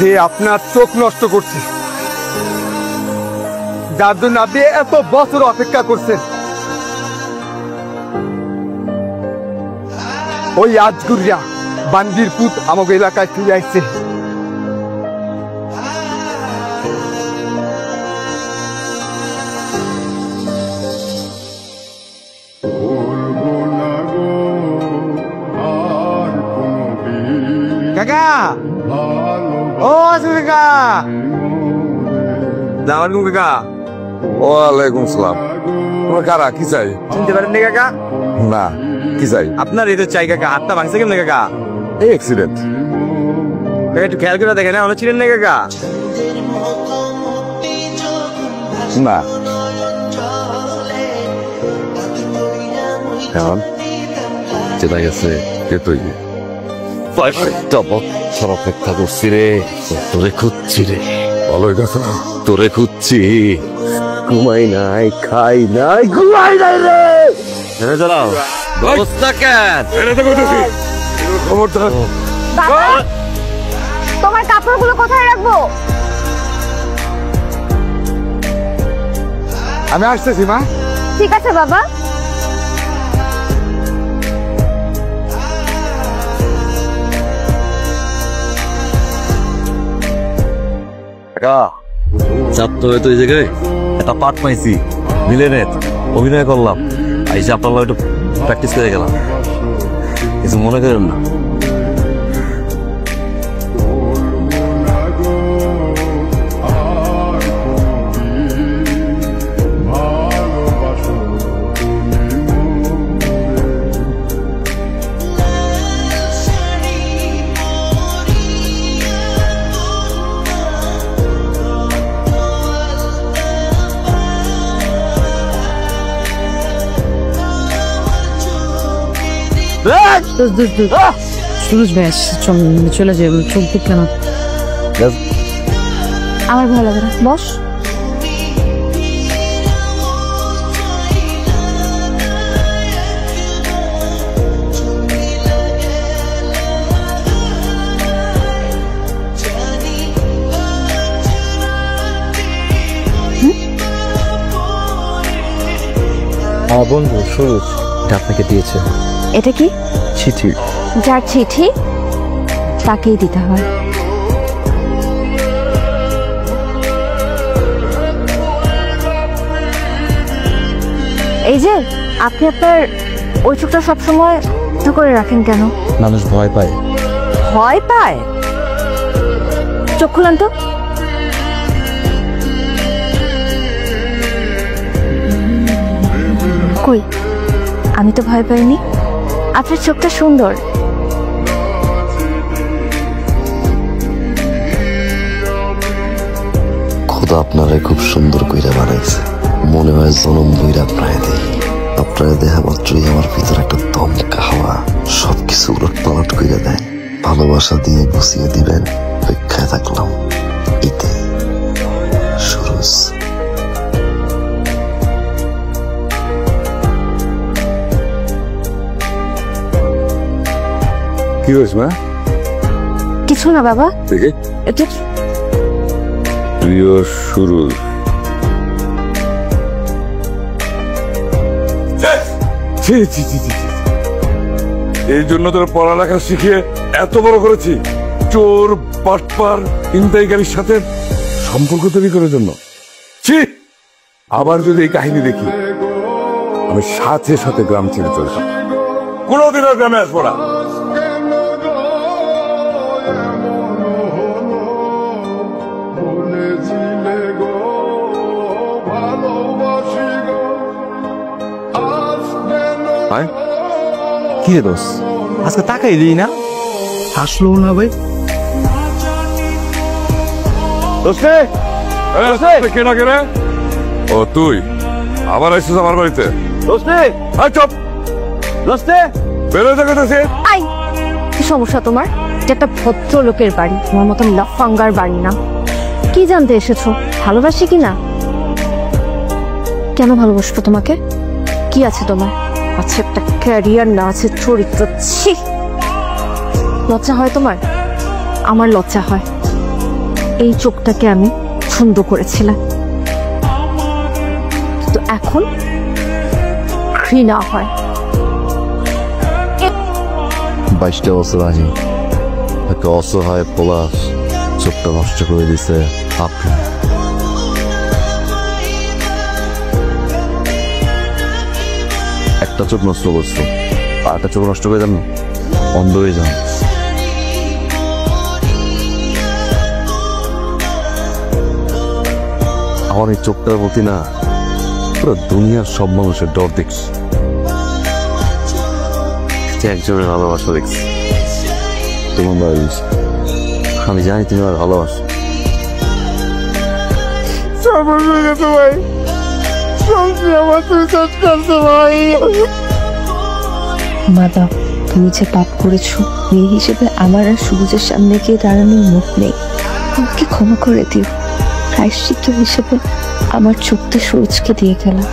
যে আপনার চোখ নষ্ট করছে, যার জন্য আপনি এত বছর অপেক্ষা করছেন। ওই আজগুরিয়া বান্দির পুত আমাকে এলাকায় ফিরে আসছে। কাকা, ও কাকা, আসসালামু আলাইকুম কাকা। ওয়ালাইকুম সালাম। তোমার কারা, কি চাই? চিনতে পারেন না কাকা? না, কি চাই? আপনার এই তো চাই কাকা। হাতটা ভাঙছে কেমন কাকা? এই অ্যাক্সিডেন্ট। কাকা একটু খেয়াল করে দেখেন, আমরা ছিলেন না কাকা? না। এখন যেটা গেছে কে তৈরি? অপেক্ষা করছি রে, তোরে খুঁজছি রে। ভালোই গেছে না? তোরে খুঁজছি, ঘুমাই নাই, খাই নাই, ঘুমাই নাই রে। চালাও অবস্থা কেন? খবরদার। বাবা, তোমার কাপড়গুলো কোথায় রাখবো? আমি আসতেছি মা। ঠিক আছে বাবা। চাপ তো হয়তো এই জায়গায় একটা পার্ট পাইছি, ভিলেনের অভিনয় করলাম, আইসে আপনার একটু প্র্যাকটিস করে গেলাম। কিছু মনে করেন না। সুরজ ভাই চলে যাবে, চোখ দেখলে না। আমার ভালো লাগে না, বস। আমার বন্ধু সুরজ আপনাকে দিয়েছে। এটা কি? চিঠি। যার চিঠি তাকেই দিতে হয়। এই যে আপনি আপনার ওই চোখটা সবসময় করে রাখেন কেন? মানুষ ভয় পায়। ভয় পায়? চোখ খুলেন তো। কই, আমি তো ভয় পাইনি। আপনার চোখটা সুন্দর। খোদা আপনারে খুব সুন্দর কইরা বানাইছে। মনে হয় জনম বইরা প্রায় দেই। আপনার দেখা মাত্রই আমার ভিতরে একটা দমকা হাওয়া সবকিছু উলট পালট কইরা দেয়। ভালোবাসা দিয়ে বসিয়ে দিবেন, অপেক্ষায় থাকলাম। ইতে সুরজ। কি হয়েছে মা? কিছু না বাবা। দেখে এটা প্রিয় সুরজ। এই জন্য তোর পড়ালেখা শিখিয়ে এত বড় করেছি। চোর, বাটপার, ছিনতাইকারীর সাথে সম্পর্ক তৈরি করার জন্য। আবার যদি এই কাহিনী দেখি, আমি সাথে সাথে গ্রাম ছেড়ে চলে যাব। কোনোদিন আর গ্রামে আসবো না। কি রে দোষ, আজকে তাকাইলি না? আসলো না ভাই। কেনা কেনে? ও তুই আবার আসছিস আমার বাড়িতে? বেরো দেখেছে। আই, কি সমস্যা তোমার? এটা একটা ভদ্রলোকের বাড়ি, তোমার মতন লাফাঙ্গার বাড়ি না। কি জানতে এসেছো? ভালোবাসি কি না? কেন ভালোবাসবো তোমাকে? কি আছে তোমার? আছে একটা ক্যারিয়ার, না আছে চরিত্র। ছি, লজ্জা হয় তোমার? আমার লজ্জা হয়। এই চোখটাকে আমি ছন্দ করেছিলাম, তো এখন ঘৃণা হয়। 22টা বছর আগে একটা অসহায় পোলা চোখটা নষ্ট করে দিছে আপনি। একটা চোখ নষ্ট করছো, আর একটা চোখ নষ্ট করে দেন, অন্ধ হয়ে যান। আমার এই চোখটার প্রতি না পুরো দুনিয়ার সব মানুষের ডর দেখছি, একজনের ভালোবাসা দেখছি তোমার ভালোবাসা। আমি জানি তুমি আমার ভালোবাসো। মাতা, তুমি যে পাপ করেছো, মেয়ে হিসেবে আমার আর সবুজের সামনে গিয়ে দাঁড়ানোর মুখ নেই। আমাকে ক্ষমা করে দিও। প্রায়শ্চিত্ত হিসেবে আমার চোখটা সবুজকে দিয়ে গেলাম।